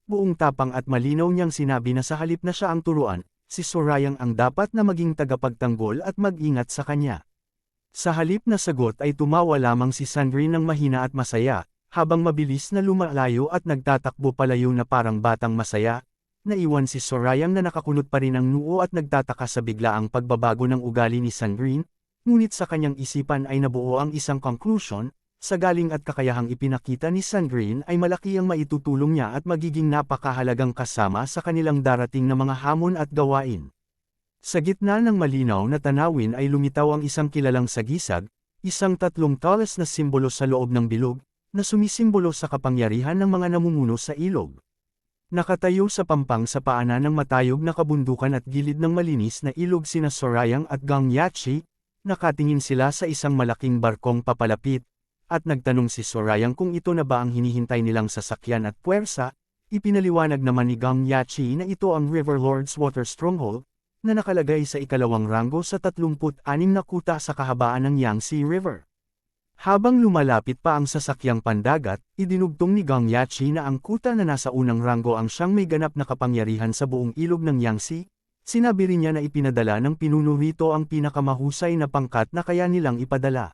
Buong tapang at malinaw niyang sinabi na sa halip na siya ang turuan, si Sorayang ang dapat na maging tagapagtanggol at mag-ingat sa kanya. Sa halip na sagot ay tumawa lamang si Sandrine ng mahina at masaya, habang mabilis na lumalayo at nagtatakbo palayo na parang batang masaya. Naiwan si Sorayang na nakakunot pa rin ang noo at nagtataka sa biglaang pagbabago ng ugali ni Sandrine, ngunit sa kanyang isipan ay nabuo ang isang conclusion, sa galing at kakayahang ipinakita ni Sandrine ay malaki ang maitutulong niya at magiging napakahalagang kasama sa kanilang darating na mga hamon at gawain. Sa gitna ng malinaw na tanawin ay lumitaw ang isang kilalang sagisag, isang 3 talas na simbolo sa loob ng bilog, na sumisimbolo sa kapangyarihan ng mga namumuno sa ilog. Nakatayo sa pampang sa paanan ng matayog na kabundukan at gilid ng malinis na ilog sina Sorayang at Gang Yachi, nakatingin sila sa isang malaking barkong papalapit, at nagtanong si Sorayang kung ito na ba ang hinihintay nilang sasakyan at puwersa. Ipinaliwanag naman ni Gang Yachi na ito ang River Lord's Water Stronghold, na nakalagay sa ikalawang ranggo sa 36 na kuta sa kahabaan ng Yangtze River. Habang lumalapit pa ang sasakyang pandagat, idinugtong ni Gang Yachi na ang kuta na nasa unang ranggo ang siyang may ganap na kapangyarihan sa buong ilog ng Yangtze. Sinabi rin niya na ipinadala ng pinuno rito ang pinakamahusay na pangkat na kaya nilang ipadala.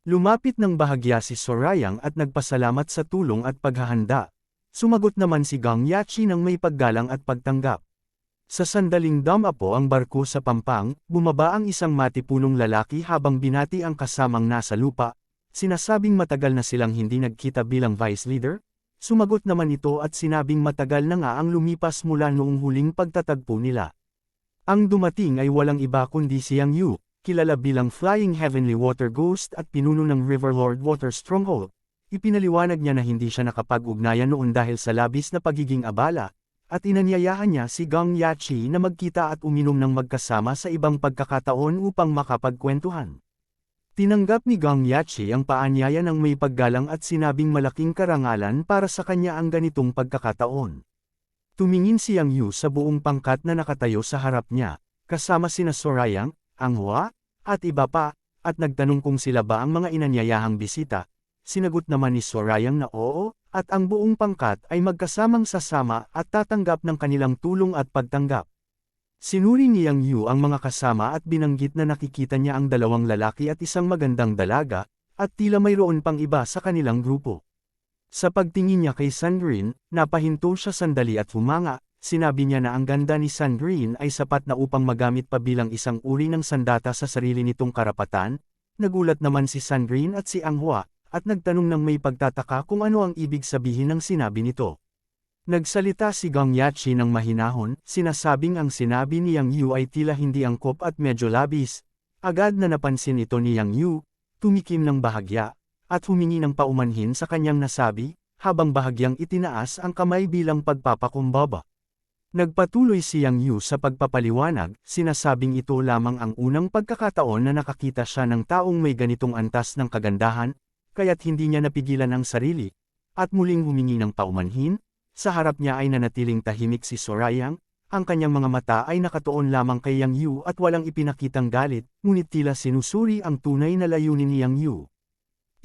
Lumapit ng bahagya si Sorayang at nagpasalamat sa tulong at paghahanda. Sumagot naman si Gang Yachi ng may paggalang at pagtanggap. Sa sandaling dumapo ang barko sa pampang, bumaba ang isang matipunong lalaki habang binati ang kasamang nasa lupa. Sinasabing matagal na silang hindi nagkita bilang vice leader? Sumagot naman ito at sinabing matagal na nga ang lumipas mula noong huling pagtatagpo nila. Ang dumating ay walang iba kundi si Yang Yu, kilala bilang Flying Heavenly Water Ghost at pinuno ng River Lord Water Stronghold. Ipinaliwanag niya na hindi siya nakapag-ugnayan noon dahil sa labis na pagiging abala, at inanyayahan niya si Gang Yachi na magkita at uminom ng magkasama sa ibang pagkakataon upang makapagkwentuhan. Tinanggap ni Gang Yachi ang paanyaya ng may paggalang at sinabing malaking karangalan para sa kanya ang ganitong pagkakataon. Tumingin si Yang Yu sa buong pangkat na nakatayo sa harap niya, kasama sina Sorayang, Anghua, at iba pa, at nagtanong kung sila ba ang mga inanyayahang bisita. Sinagot naman ni Sorayang na oo, at ang buong pangkat ay magkasamang sasama at tatanggap ng kanilang tulong at pagtanggap. Sinuri ni Yang Yu ang mga kasama at binanggit na nakikita niya ang dalawang lalaki at isang magandang dalaga, at tila mayroon pang iba sa kanilang grupo. Sa pagtingin niya kay Sandrine, napahinto siya sandali at humanga. Sinabi niya na ang ganda ni Sandrine ay sapat na upang magamit pa bilang isang uri ng sandata sa sarili nitong karapatan. Nagulat naman si Sandrine at si Anghua, at nagtanong ng may pagtataka kung ano ang ibig sabihin ng sinabi nito. Nagsalita si Gang Yachi ng mahinahon, sinasabing ang sinabi ni Yang Yu ay tila hindi angkop at medyo labis. Agad na napansin ito ni Yang Yu, tumikim ng bahagya, at humingi ng paumanhin sa kanyang nasabi, habang bahagyang itinaas ang kamay bilang pagpapakumbaba. Nagpatuloy si Yang Yu sa pagpapaliwanag, sinasabing ito lamang ang unang pagkakataon na nakakita siya ng taong may ganitong antas ng kagandahan, kaya't hindi niya napigilan ang sarili, at muling humingi ng paumanhin. Sa harap niya ay nanatiling tahimik si Sorayang, ang kanyang mga mata ay nakatuon lamang kay Yang Yu at walang ipinakitang galit, ngunit tila sinusuri ang tunay na layunin ni Yang Yu.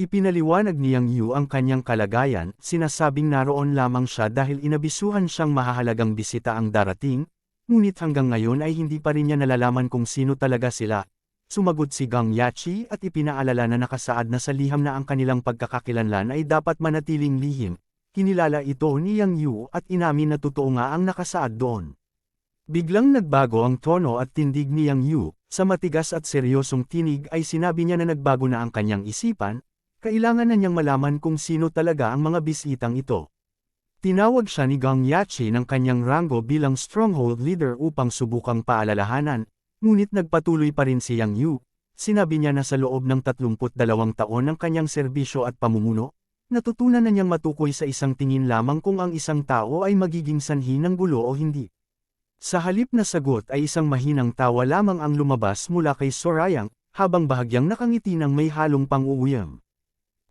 Ipinaliwanag ni Yang Yu ang kanyang kalagayan, sinasabing naroon lamang siya dahil inabisuhan siyang mahahalagang bisita ang darating, ngunit hanggang ngayon ay hindi pa rin niya nalalaman kung sino talaga sila. Sumagot si Gang Yachi at ipinaalala na nakasaad na sa liham na ang kanilang pagkakakilanlan ay dapat manatiling lihim. Kinilala ito ni Yang Yu at inamin na totoo nga ang nakasaad doon. Biglang nagbago ang tono at tindig ni Yang Yu, sa matigas at seryosong tinig ay sinabi niya na nagbago na ang kanyang isipan. Kailangan na niyang malaman kung sino talaga ang mga bisitang ito. Tinawag siya ni Gang Yachi ng kanyang ranggo bilang stronghold leader upang subukang paalalahanan, ngunit nagpatuloy pa rin si Yang Yu. Sinabi niya na sa loob ng 32 taon ng kanyang serbisyo at pamumuno, natutunan na niyang matukoy sa isang tingin lamang kung ang isang tao ay magiging sanhi ng gulo o hindi. Sa halip na sagot ay isang mahinang tawa lamang ang lumabas mula kay Sorayang, habang bahagyang nakangiti ng may halong pang-uuyam.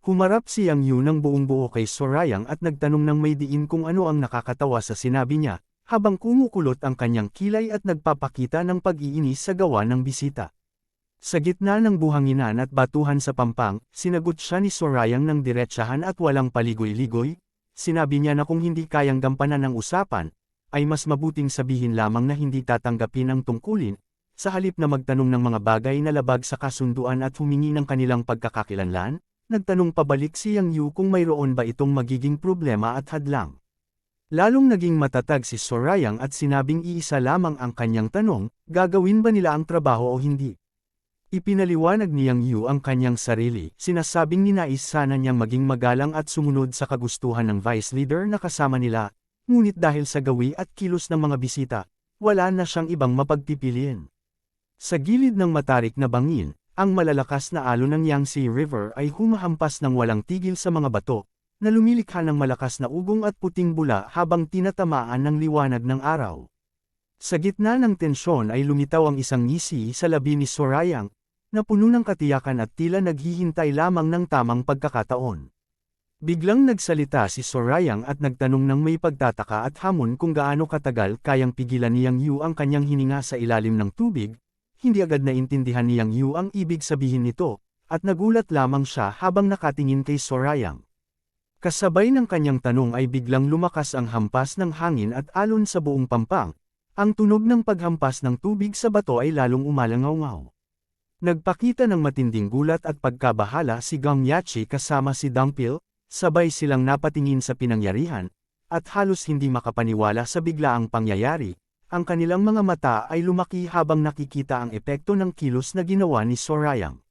Humarap si Yang Yu ng buong buo kay Sorayang at nagtanong ng may diin kung ano ang nakakatawa sa sinabi niya, habang kumukulot ang kanyang kilay at nagpapakita ng pag-iinis sa gawa ng bisita. Sa gitna ng buhanginan at batuhan sa pampang, sinagot siya ni Sorayang ng diretsahan at walang paligoy-ligoy. Sinabi niya na kung hindi kayang gampanan ang usapan, ay mas mabuting sabihin lamang na hindi tatanggapin ang tungkulin, sa halip na magtanong ng mga bagay na labag sa kasunduan at humingi ng kanilang pagkakakilanlan. Nagtanong pabalik si Yang Yu kung mayroon ba itong magiging problema at hadlang. Lalong naging matatag si Sorayang at sinabing iisa lamang ang kanyang tanong, gagawin ba nila ang trabaho o hindi? Ipinaliwanag ni Yang Yu ang kanyang sarili, sinasabing ninais sana niyang maging magalang at sumunod sa kagustuhan ng vice leader na kasama nila, ngunit dahil sa gawi at kilos ng mga bisita, wala na siyang ibang mapagpipilian. Sa gilid ng matarik na bangin, ang malalakas na alon ng Yangtze River ay humahampas ng walang tigil sa mga bato, na lumilikha ng malakas na ugong at puting bula habang tinatamaan ng liwanag ng araw. Sa gitna ng tensyon ay lumitaw ang isang ngisi sa labi ni Sorayang, na puno ng katiyakan at tila naghihintay lamang ng tamang pagkakataon. Biglang nagsalita si Sorayang at nagtanong ng may pagtataka at hamon kung gaano katagal kayang pigilan ni Yang Yu ang kanyang hininga sa ilalim ng tubig. Hindi agad naintindihan ni Yang Yu ang ibig sabihin nito, at nagulat lamang siya habang nakatingin kay Sorayang. Kasabay ng kanyang tanong ay biglang lumakas ang hampas ng hangin at alon sa buong pampang. Ang tunog ng paghampas ng tubig sa bato ay lalong umalangaw-ngaw. Nagpakita ng matinding gulat at pagkabahala si Gang Yachi kasama si Dangpil, sabay silang napatingin sa pinangyarihan, at halos hindi makapaniwala sa biglaang pangyayari. Ang kanilang mga mata ay lumaki habang nakikita ang epekto ng kilos na ginawa ni Sorayang.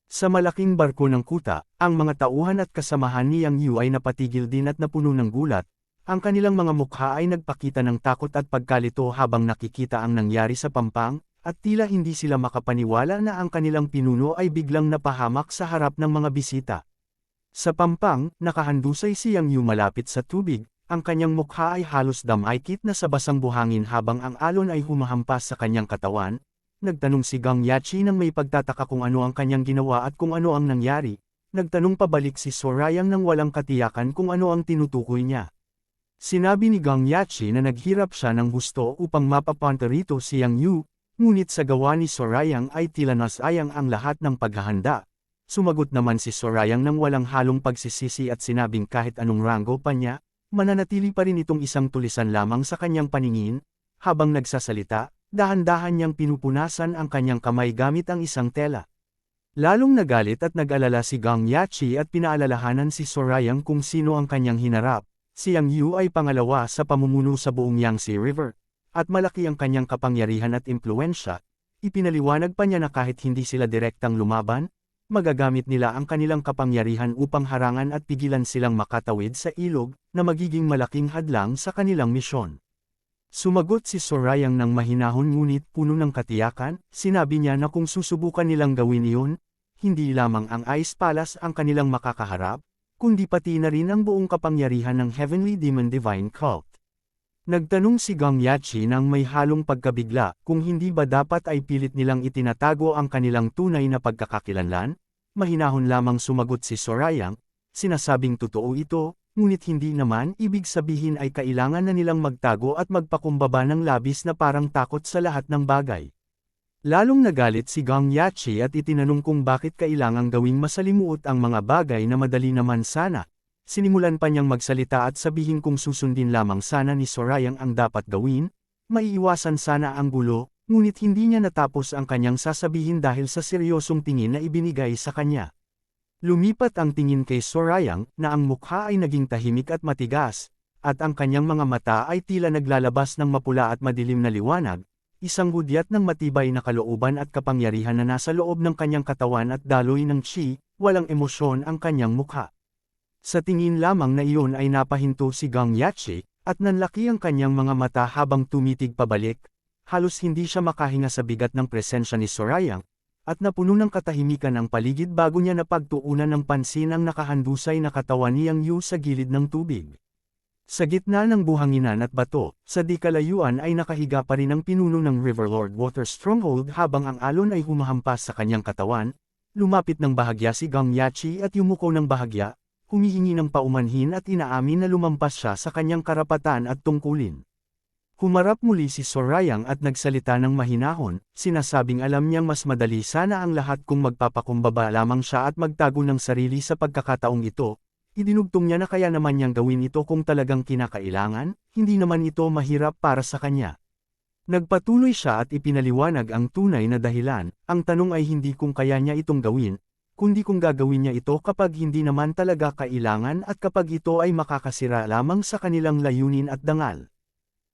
Sa malaking barko ng kuta, ang mga tauhan at kasamahan ni Yang Yu ay napatigil din at napuno ng gulat. Ang kanilang mga mukha ay nagpakita ng takot at pagkalito habang nakikita ang nangyari sa pampang, at tila hindi sila makapaniwala na ang kanilang pinuno ay biglang napahamak sa harap ng mga bisita. Sa pampang, nakahandusay si Yang Yu malapit sa tubig. Ang kanyang mukha ay halos damaykit na sa basang buhangin habang ang alon ay humahampas sa kanyang katawan. Nagtanong si Gang Yachi nang may pagtataka kung ano ang kanyang ginawa at kung ano ang nangyari. Nagtanong pabalik si Sorayang nang walang katiyakan kung ano ang tinutukoy niya. Sinabi ni Gang Yachi na naghirap siya ng husto upang mapapunta rito si Yang Yu, ngunit sa gawa ni Sorayang ay tila nasayang ang lahat ng paghahanda. Sumagot naman si Sorayang nang walang halong pagsisisi at sinabing kahit anong ranggo pa niya, mananatili pa rin itong isang tulisan lamang sa kanyang paningin. Habang nagsasalita, dahan-dahan niyang pinupunasan ang kanyang kamay gamit ang isang tela. Lalong nagalit at nag-alala si Gang Yachi at pinaalalahanan si Sorayang kung sino ang kanyang hinarap. Si Yang Yu ay pangalawa sa pamumuno sa buong Yangtze River, at malaki ang kanyang kapangyarihan at impluensya. Ipinaliwanag pa niya na kahit hindi sila direktang lumaban, magagamit nila ang kanilang kapangyarihan upang harangan at pigilan silang makatawid sa ilog na magiging malaking hadlang sa kanilang misyon. Sumagot si Sorayang ng mahinahon ngunit puno ng katiyakan, sinabi niya na kung susubukan nilang gawin iyon, hindi lamang ang Ice Palace ang kanilang makakaharap, kundi pati na rin ang buong kapangyarihan ng Heavenly Demon Divine Cult. Nagtanong si Gang Yachi nang may halong pagkabigla kung hindi ba dapat ay pilit nilang itinatago ang kanilang tunay na pagkakakilanlan. Mahinahon lamang sumagot si Sorayang, sinasabing totoo ito, ngunit hindi naman ibig sabihin ay kailangan na nilang magtago at magpakumbaba ng labis na parang takot sa lahat ng bagay. Lalong nagalit si Gang Yachi at itinanong kung bakit kailangang gawing masalimuot ang mga bagay na madali naman sana. Sinimulan pa niyang magsalita at sabihin kung susundin lamang sana ni Sorayang ang dapat gawin, maiiwasan sana ang gulo. Ngunit hindi niya natapos ang kanyang sasabihin dahil sa seryosong tingin na ibinigay sa kanya. Lumipat ang tingin kay Sorayang na ang mukha ay naging tahimik at matigas, at ang kanyang mga mata ay tila naglalabas ng mapula at madilim na liwanag, isang hudyat ng matibay na kalooban at kapangyarihan na nasa loob ng kanyang katawan at daloy ng chi, walang emosyon ang kanyang mukha. Sa tingin lamang na iyon ay napahinto si Gang Yachi, at nanlaki ang kanyang mga mata habang tumitig pabalik. Halos hindi siya makahinga sa bigat ng presensya ni Sorayang, at napuno ng katahimikan ang paligid bago niya napagtuunan ng pansin ang nakahandusay na katawan ni Yang Yu sa gilid ng tubig. Sa gitna ng buhanginan at bato, sa di kalayuan ay nakahiga pa rin ang pinuno ng Riverlord Water Stronghold habang ang alon ay humahampas sa kanyang katawan. Lumapit ng bahagya si Gang Yachi at yumuko ng bahagya, humihingi ng paumanhin at inaamin na lumampas siya sa kanyang karapatan at tungkulin. Humarap muli si Sorayang at nagsalita ng mahinahon, sinasabing alam niyang mas madali sana ang lahat kung magpapakumbaba lamang siya at magtago ng sarili sa pagkakataong ito. Idinugtong niya na kaya naman niyang gawin ito kung talagang kinakailangan, hindi naman ito mahirap para sa kanya. Nagpatuloy siya at ipinaliwanag ang tunay na dahilan, ang tanong ay hindi kung kaya niya itong gawin, kundi kung gagawin niya ito kapag hindi naman talaga kailangan at kapag ito ay makakasira lamang sa kanilang layunin at dangal.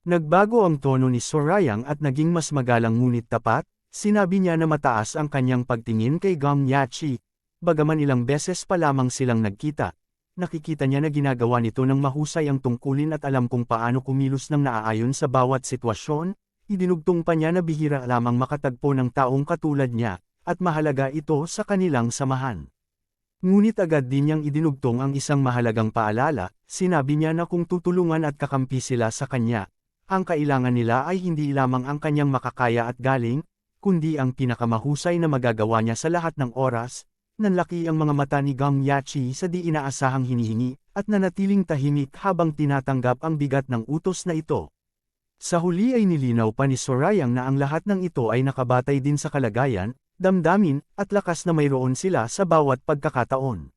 Nagbago ang tono ni Sorayang at naging mas magalang ngunit tapat, sinabi niya na mataas ang kanyang pagtingin kay Gang Yachi. Bagaman ilang beses pa lamang silang nagkita, nakikita niya na ginagawa nito ng mahusay ang tungkulin at alam kung paano kumilos ng naaayon sa bawat sitwasyon. Idinugtong pa niya na bihira lamang makatagpo ng taong katulad niya, at mahalaga ito sa kanilang samahan. Ngunit agad din niyang idinugtong ang isang mahalagang paalala, sinabi niya na kung tutulungan at kakampi sila sa kanya, ang kailangan nila ay hindi lamang ang kanyang makakaya at galing, kundi ang pinakamahusay na magagawa niya sa lahat ng oras. Nanlaki ang mga mata ni Gang Yachi sa di inaasahang hinihingi, at nanatiling tahimik habang tinatanggap ang bigat ng utos na ito. Sa huli ay nilinaw pa ni Sorayang na ang lahat ng ito ay nakabatay din sa kalagayan, damdamin, at lakas na mayroon sila sa bawat pagkakataon.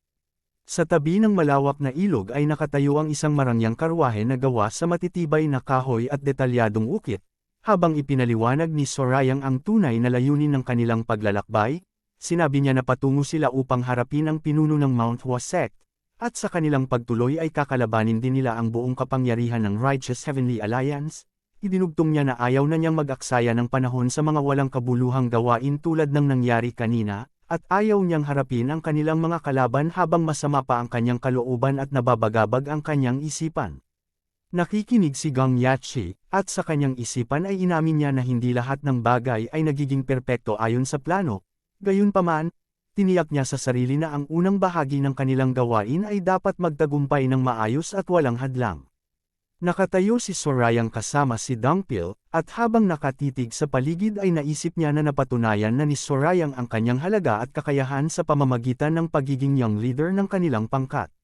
Sa tabi ng malawak na ilog ay nakatayo ang isang marangyang karwahe na gawa sa matitibay na kahoy at detalyadong ukit. Habang ipinaliwanag ni Sorayang ang tunay na layunin ng kanilang paglalakbay, sinabi niya na patungo sila upang harapin ang pinuno ng Mount Hua Sect, at sa kanilang pagtuloy ay kakalabanin din nila ang buong kapangyarihan ng Righteous Heavenly Alliance. Idinugtong niya na ayaw na niyang mag-aksaya ng panahon sa mga walang kabuluhang gawain tulad ng nangyari kanina, at ayaw niyang harapin ang kanilang mga kalaban habang masama pa ang kanyang kalooban at nababagabag ang kanyang isipan. Nakikinig si Gang Yachi, at sa kanyang isipan ay inamin niya na hindi lahat ng bagay ay nagiging perpekto ayon sa plano. Gayunpaman, tiniyak niya sa sarili na ang unang bahagi ng kanilang gawain ay dapat magtagumpay ng maayos at walang hadlang. Nakatayo si Sorayang kasama si Dungpil, at habang nakatitig sa paligid ay naisip niya na napatunayan na ni Sorayang ang kanyang halaga at kakayahan sa pamamagitan ng pagiging young leader ng kanilang pangkat.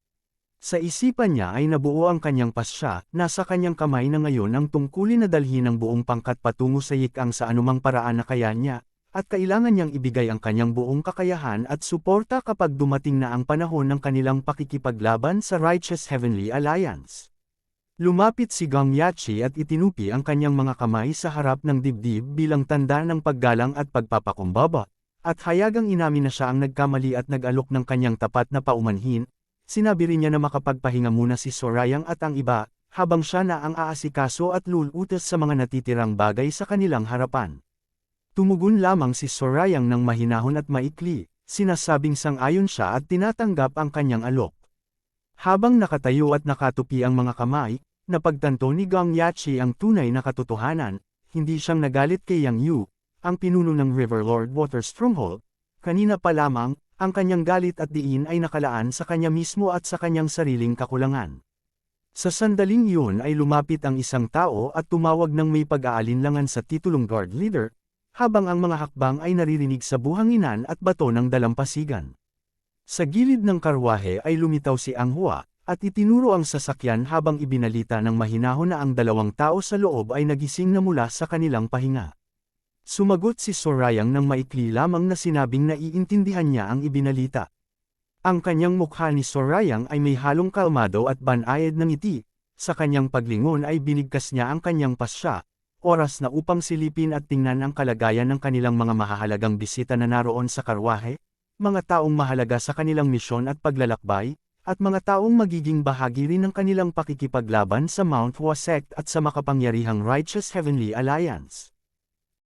Sa isipan niya ay nabuo ang kanyang pasya, nasa kanyang kamay na ngayon ang tungkulin na dalhin ang buong pangkat patungo sa Yikang sa anumang paraan na kaya niya, at kailangan niyang ibigay ang kanyang buong kakayahan at suporta kapag dumating na ang panahon ng kanilang pakikipaglaban sa Righteous Heavenly Alliance. Lumapit si Gang Yachi at itinupi ang kanyang mga kamay sa harap ng dibdib bilang tanda ng paggalang at pagpapakumbaba, at hayagang inamin na siya ang nagkamali at nag-alok ng kanyang tapat na paumanhin. Sinabi rin niya na makapagpahinga muna si Sorayang at ang iba, habang siya na ang aasikaso at lulutas sa mga natitirang bagay sa kanilang harapan. Tumugon lamang si Sorayang ng mahinahon at maikli, sinasabing sang-ayon siya at tinatanggap ang kanyang alok. Habang nakatayo at nakatupi ang mga kamay, napagtanto ni Gang Yachi ang tunay na katotohanan, hindi siyang nagalit kay Yang Yu, ang pinuno ng Riverlord Water Stronghold. Kanina pa lamang, ang kanyang galit at diin ay nakalaan sa kanya mismo at sa kanyang sariling kakulangan. Sa sandaling iyon ay lumapit ang isang tao at tumawag ng may pag-aalinlangan sa titulong guard leader, habang ang mga hakbang ay naririnig sa buhanginan at bato ng dalampasigan. Sa gilid ng karwahe ay lumitaw si Anghua, at itinuro ang sasakyan habang ibinalita ng mahinahon na ang dalawang tao sa loob ay nagising na mula sa kanilang pahinga. Sumagot si Sorayang ng maikli lamang na sinabing naiintindihan niya ang ibinalita. Ang kanyang mukha ni Sorayang ay may halong kalmado at banayad ng ngiti, sa kanyang paglingon ay binigkas niya ang kanyang pasya, oras na upang silipin at tingnan ang kalagayan ng kanilang mga mahahalagang bisita na naroon sa karwahe, mga taong mahalaga sa kanilang misyon at paglalakbay, at mga taong magiging bahagi rin ng kanilang pakikipaglaban sa Mount Hua Sect at sa makapangyarihang Righteous Heavenly Alliance.